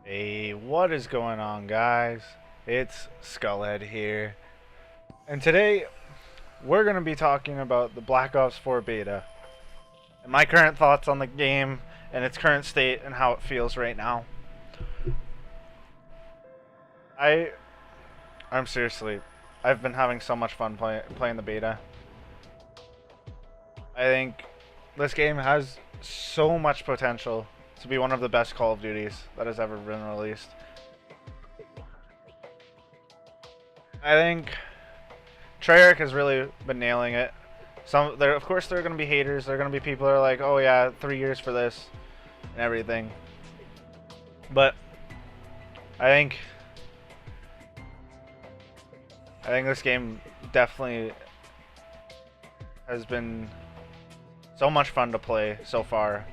Hey, what is going on, guys? It's Skullhead here, and today we're going to be talking about the Black Ops 4 beta and my current thoughts on the game and its current state and how it feels right now. I, I'm seriously, I've been having so much fun playing the beta. I think this game has so much potential to be one of the best Call of Duties that has ever been released. I think Treyarch has really been nailing it. Of course, there are going to be haters. There are going to be people that are like, "Oh yeah, 3 years for this and everything." But I think, I think this game definitely has been so much fun to play so far.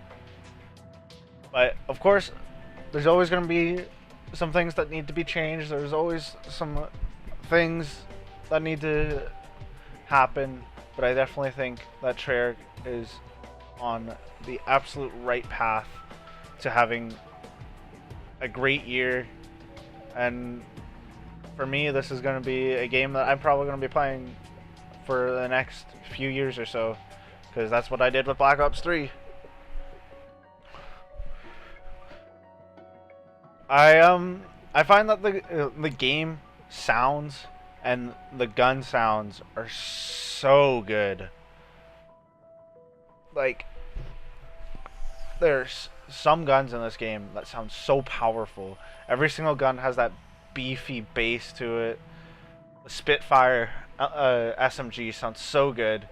But of course, there's always going to be some things that need to be changed. There's always some things that need to happen. But I definitely think that Treyarch is on the absolute right path to having a great year. And for me, this is going to be a game that I'm probably going to be playing for the next few years or so, because that's what I did with Black Ops 3. I find that the game sounds and the gun sounds are so good. Like, there's some guns in this game that sound so powerful. Every single gun has that beefy bass to it. The Spitfire SMG sounds so good.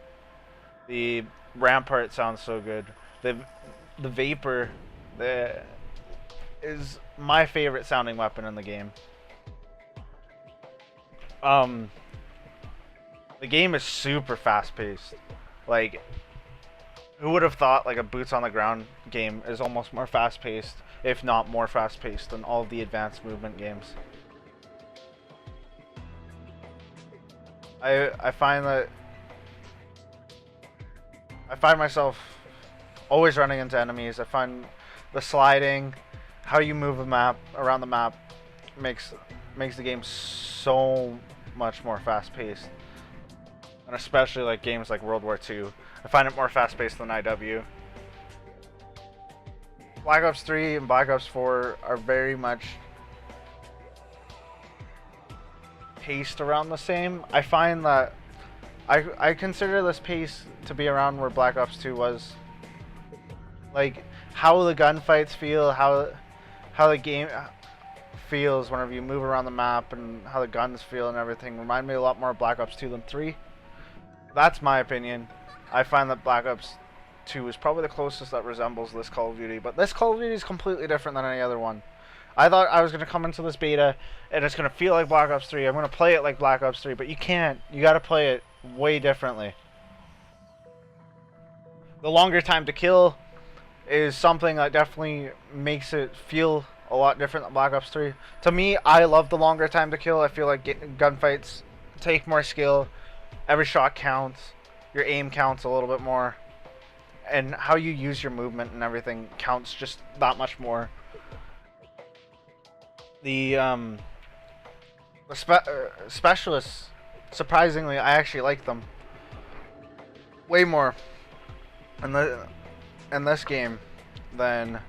The Rampart sounds so good. The Vapor is my favorite sounding weapon in the game. The game is super fast paced. Like, who would have thought like a boots on the ground game is almost more fast paced, if not more fast paced than all of the advanced movement games. I find that I find myself always running into enemies. I find the sliding, how you move a map around the map makes the game so much more fast paced. And especially like games like World War II. I find it more fast paced than IW. Black Ops 3 and Black Ops 4 are very much paced around the same. I find that I consider this pace to be around where Black Ops 2 was. Like, how the gunfights feel, how the game feels whenever you move around the map, and how the guns feel and everything remind me a lot more of Black Ops 2 than 3. That's my opinion. I find that Black Ops 2 is probably the closest that resembles this Call of Duty, but this Call of Duty is completely different than any other one. I thought I was going to come into this beta and it's going to feel like Black Ops 3. I'm going to play it like Black Ops 3, but you can't. You got to play it way differently. The longer time to kill is something that definitely makes it feel a lot different than Black Ops 3. To me, I love the longer time to kill. I feel like gunfights take more skill. Every shot counts. Your aim counts a little bit more. And how you use your movement and everything counts just that much more. The specialists, surprisingly, I actually like them way more in this game than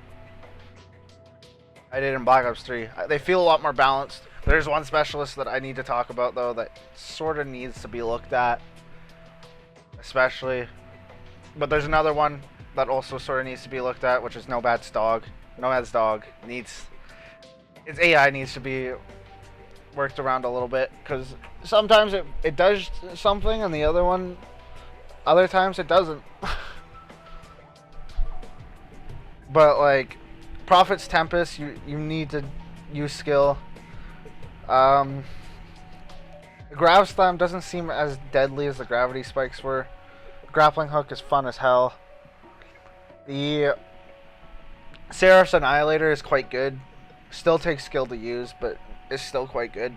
I did in Black Ops 3. They feel a lot more balanced. There's one specialist that I need to talk about, though, that sort of needs to be looked at, especially. But there's another one that also sort of needs to be looked at, which is Nomad's dog. Nomad's dog needs... its AI needs to be worked around a little bit, because sometimes it does something and the other times it doesn't. But like Prophet's Tempest, you need to use skill. The Grav Slam doesn't seem as deadly as the gravity spikes were. Grappling Hook is fun as hell. The Seraph's Annihilator is quite good. Still takes skill to use, but it's still quite good.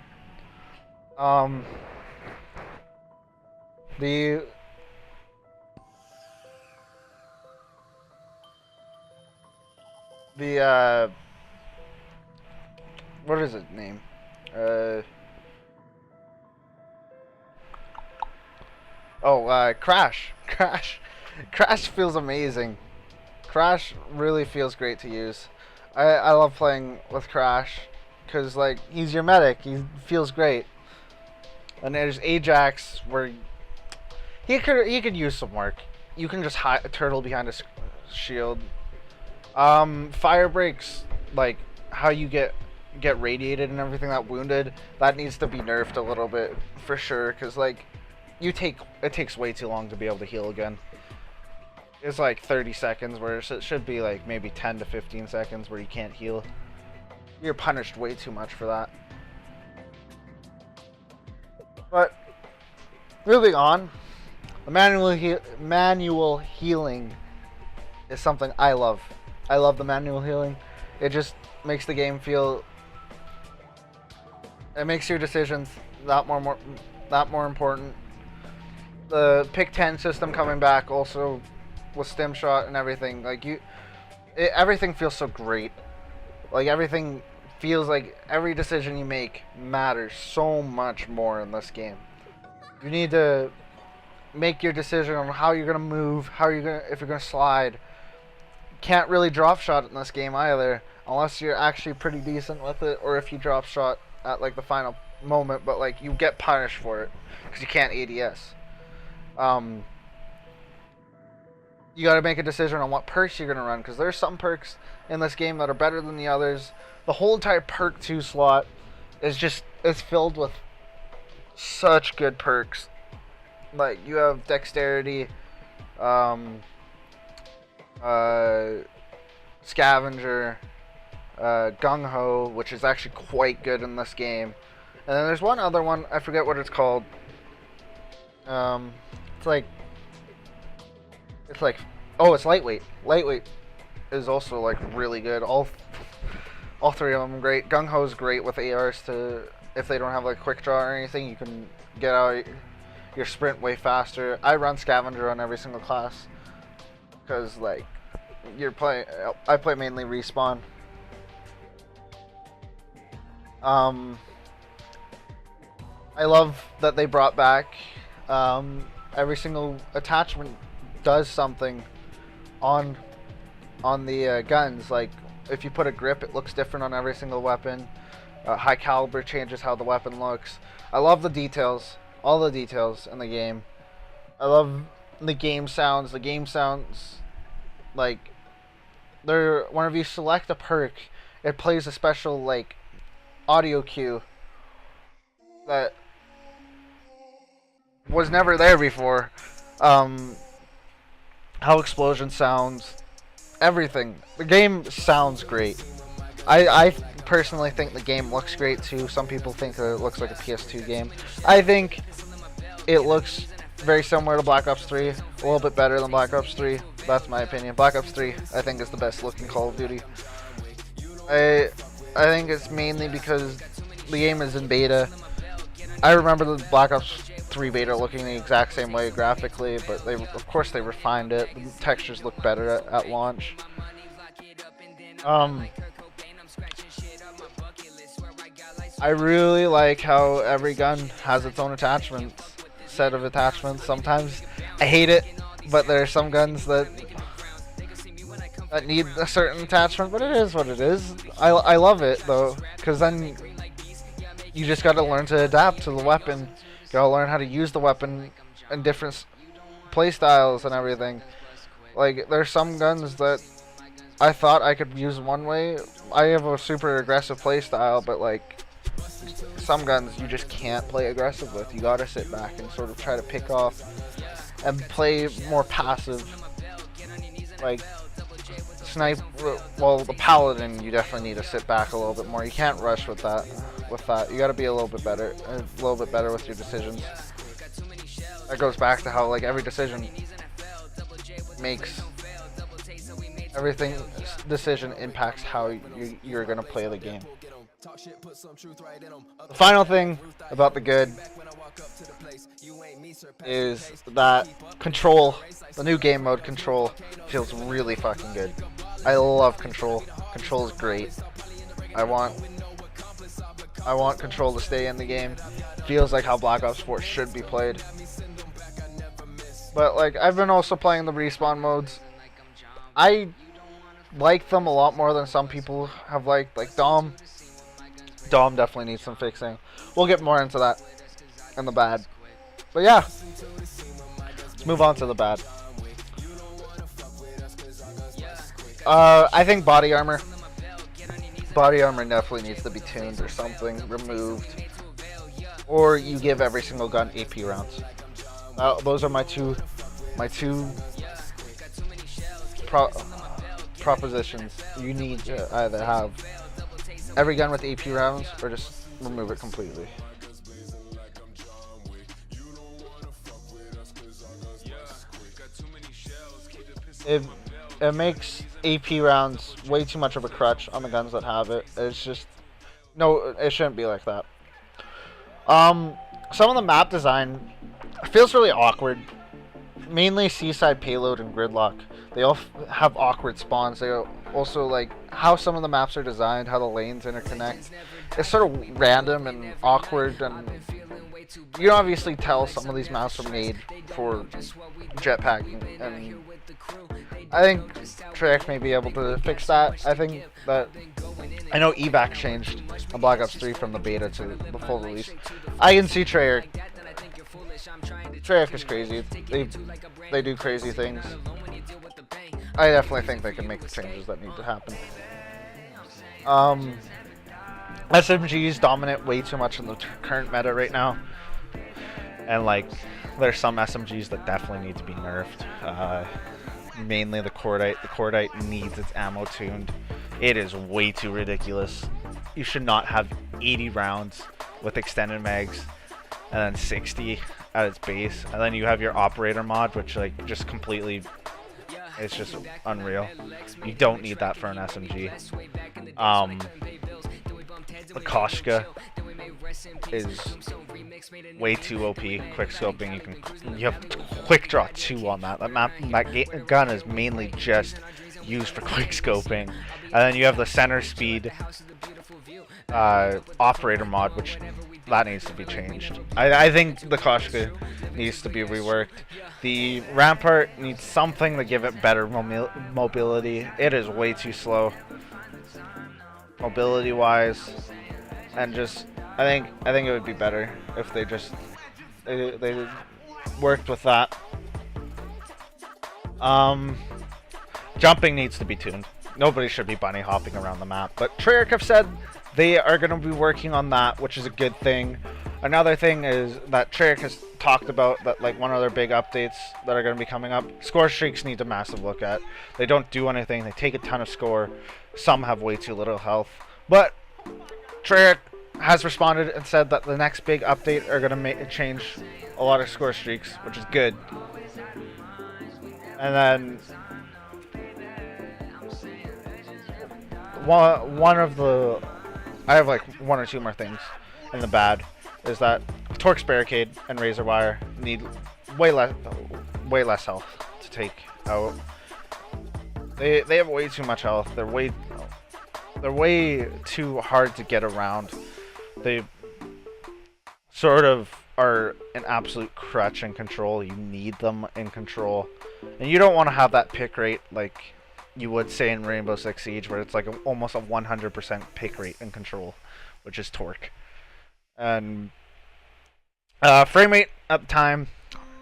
The what is it name? Crash. Crash feels amazing. Crash really feels great to use. I love playing with Crash because like he's your medic. He feels great. And there's Ajax where he could use some work. You can just turtle behind a shield. Fire breaks, like how you get radiated and everything, that wounded, that needs to be nerfed a little bit for sure, because like it takes way too long to be able to heal again. It's like 30 seconds where it should be like maybe 10 to 15 seconds where you can't heal. You're punished way too much for that. But moving on, the manual healing is something I love. I love the manual healing. It just makes the game feel. It makes your decisions that more important. The pick 10 system coming back also with stim shot and everything. Like everything feels so great. Like everything feels like every decision you make matters so much more in this game. You need to make your decision on how you're gonna move, if you're gonna slide. Can't really drop shot in this game either, unless you're actually pretty decent with it, or if you drop shot at like the final moment, but like you get punished for it because you can't ADS. You got to make a decision on what perks you're gonna run, because there's some perks in this game that are better than the others. The whole entire perk 2 slot is filled with such good perks. Like you have dexterity, scavenger, gung ho, which is actually quite good in this game. And then there's one other one, I forget what it's called. It's lightweight. Lightweight is also like really good. All three of them are great. Gung ho is great with ARs if they don't have like quick draw or anything, you can get out your sprint way faster. I run scavenger on every single class because like I play mainly respawn. I love that they brought back every single attachment does something on the guns. Like if you put a grip, it looks different on every single weapon. High caliber changes how the weapon looks. I love the details, all the details in the game. I love the game sounds. The game sounds like whenever you select a perk, it plays a special like audio cue that was never there before. How explosion sounds, everything. The game sounds great. I personally think the game looks great too. Some people think that it looks like a PS2 game. I think it looks very similar to Black Ops 3, a little bit better than Black Ops 3. That's my opinion. Black Ops 3, I think, is the best looking Call of Duty. I think it's mainly because the game is in beta. I remember the Black Ops 3 beta looking the exact same way graphically, but of course they refined it. The textures look better at launch. I really like how every gun has its own set of attachments. Sometimes I hate it, but there are some guns that need a certain attachment, but it is what it is. I love it though, because then you just gotta learn to adapt to the weapon. You gotta learn how to use the weapon in different playstyles and everything. Like there's some guns that I thought I could use one way. I have a super aggressive playstyle, but like some guns you just can't play aggressive with. You gotta sit back and sort of try to pick off and play more passive. Like snipe, well, the paladin, you definitely need to sit back a little bit more. You can't rush with that. You gotta be a little bit better with your decisions. That goes back to how like every decision makes decision impacts how you're gonna play the game. The final thing about the good is that control, the new game mode control, feels really fucking good. I love control. Control is great. I want I want control to stay in the game. Feels like how Black Ops 4 should be played. But like, I've been also playing the respawn modes. I like them a lot more than some people have liked. Like Dom definitely needs some fixing. We'll get more into that in the bad. But yeah, let's move on to the bad. I think body armor. Body armor definitely needs to be tuned or something, removed. Or you give every single gun AP rounds. Those are my two propositions. You need to either have every gun with AP rounds or just remove it completely. It makes AP rounds way too much of a crutch on the guns that have it. It's just no, it shouldn't be like that. Some of the map design feels really awkward. Mainly Seaside Payload and Gridlock. They all have awkward spawns. They also, like, how some of the maps are designed, how the lanes interconnect. It's sort of random and awkward, and you can obviously tell some of these maps are made for jetpacking, and I think Treyarch may be able to fix that. I know evac changed on Black Ops 3 from the beta to the full release. I can see Treyarch is crazy. They do crazy things. I definitely think they can make the changes that need to happen. SMGs dominate way too much in the current meta right now. And like, there's some SMGs that definitely need to be nerfed. Mainly the Cordite. The Cordite needs its ammo tuned. It is way too ridiculous. You should not have 80 rounds with extended mags and then 60 at its base, and then you have your operator mod, which like just completely, it's just unreal. You don't need that for an SMG. The Koshka is way too OP. Quick scoping, you have quick draw 2 on that. That gun is mainly just used for quick scoping, and then you have the center speed operator mod, which that needs to be changed. I think the Koshka needs to be reworked. The Rampart needs something to give it better mobility. It is way too slow mobility wise, and just I think it would be better if they just they worked with that. Jumping needs to be tuned. Nobody should be bunny hopping around the map, but Treyarch have said they are going to be working on that, which is a good thing. Another thing is that Treyarch has talked about that, like, one of their big updates that are going to be coming up. Score streaks need a massive look at. They don't do anything. They take a ton of score. Some have way too little health. But Treyarch has responded and said that the next big update are going to change a lot of score streaks, which is good. And then one of the, I have like 1 or 2 more things in the bad, is that Torque's Barricade and Razor Wire need way less health to take out. They have way too much health. They're way too hard to get around. They sort of are an absolute crutch in control. You need them in control, and you don't want to have that pick rate like you would say in Rainbow Six Siege, where it's like almost a 100% pick rate in control, which is Torque. And frame rate at the time,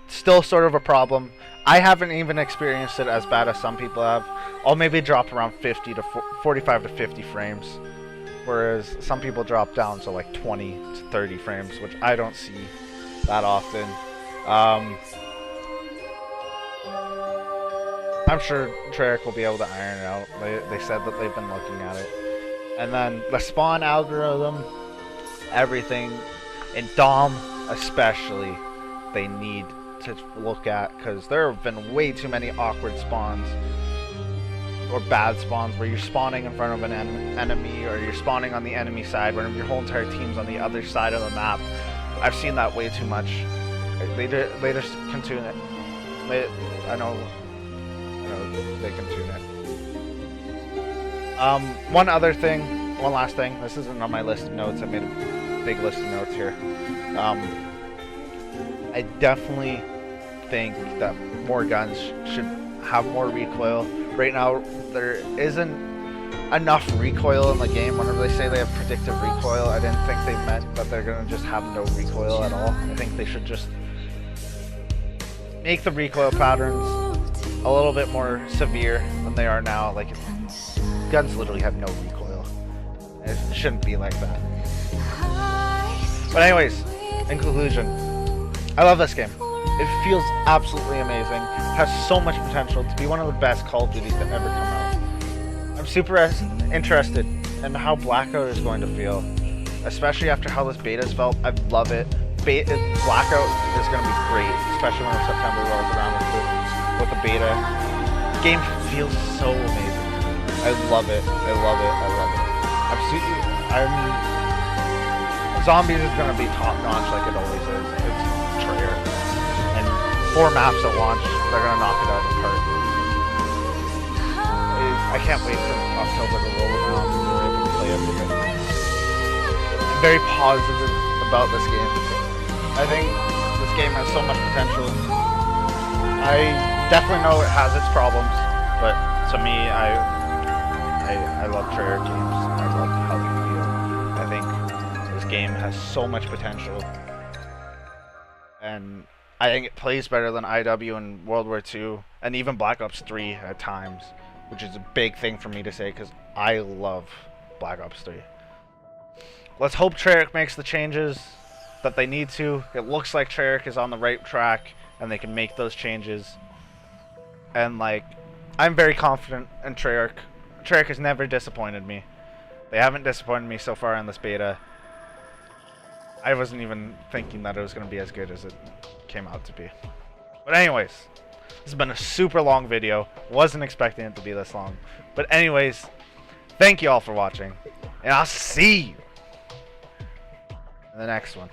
still sort of a problem. I haven't even experienced it as bad as some people have. I'll maybe drop around 45 to 50 frames, whereas some people drop down to like 20 to 30 frames, which I don't see that often. I'm sure Treyarch will be able to iron it out. They said that they've been looking at it. And then the spawn algorithm, everything, and Dom especially, they need to look at, because there have been way too many awkward spawns or bad spawns where you're spawning in front of an enemy, or you're spawning on the enemy side when your whole entire team's on the other side of the map. I've seen that way too much. They just can tune it. I know they can tune it. One other thing one last thing. This isn't on my list of notes. I made a big list of notes here. I definitely think that more guns should have more recoil. Right now, there isn't enough recoil in the game. Whenever they say they have predictive recoil, I didn't think they meant that they're gonna just have no recoil at all. I think they should just make the recoil patterns a little bit more severe than they are now. Like, guns literally have no recoil. It shouldn't be like that. But anyways, in conclusion, I love this game. It feels absolutely amazing. It has so much potential to be one of the best Call of Duties to ever come out. I'm super interested in how Blackout is going to feel, especially after how this beta's felt. I love it. Blackout is going to be great, especially when September rolls around with the beta. The game feels so amazing. I love it. I love it. I love it. Zombies is going to be top notch like it always is. It's Treyarch. And 4 maps at launch, they're going to knock it out of the park. I can't wait for October to roll around and we're able to play everything. I'm very positive about this game. I think this game has so much potential. I definitely know it has its problems, but to me, I love Treyarch games. I love how they feel. I think this game has so much potential, and I think it plays better than IW and World War II, and even Black Ops 3 at times, which is a big thing for me to say because I love Black Ops 3. Let's hope Treyarch makes the changes that they need to. It looks like Treyarch is on the right track and they can make those changes. And like, I'm very confident in Treyarch. Treyarch has never disappointed me. They haven't disappointed me so far in this beta. I wasn't even thinking that it was going to be as good as it came out to be. But anyways, this has been a super long video. Wasn't expecting it to be this long. But anyways, thank you all for watching. And I'll see you in the next one.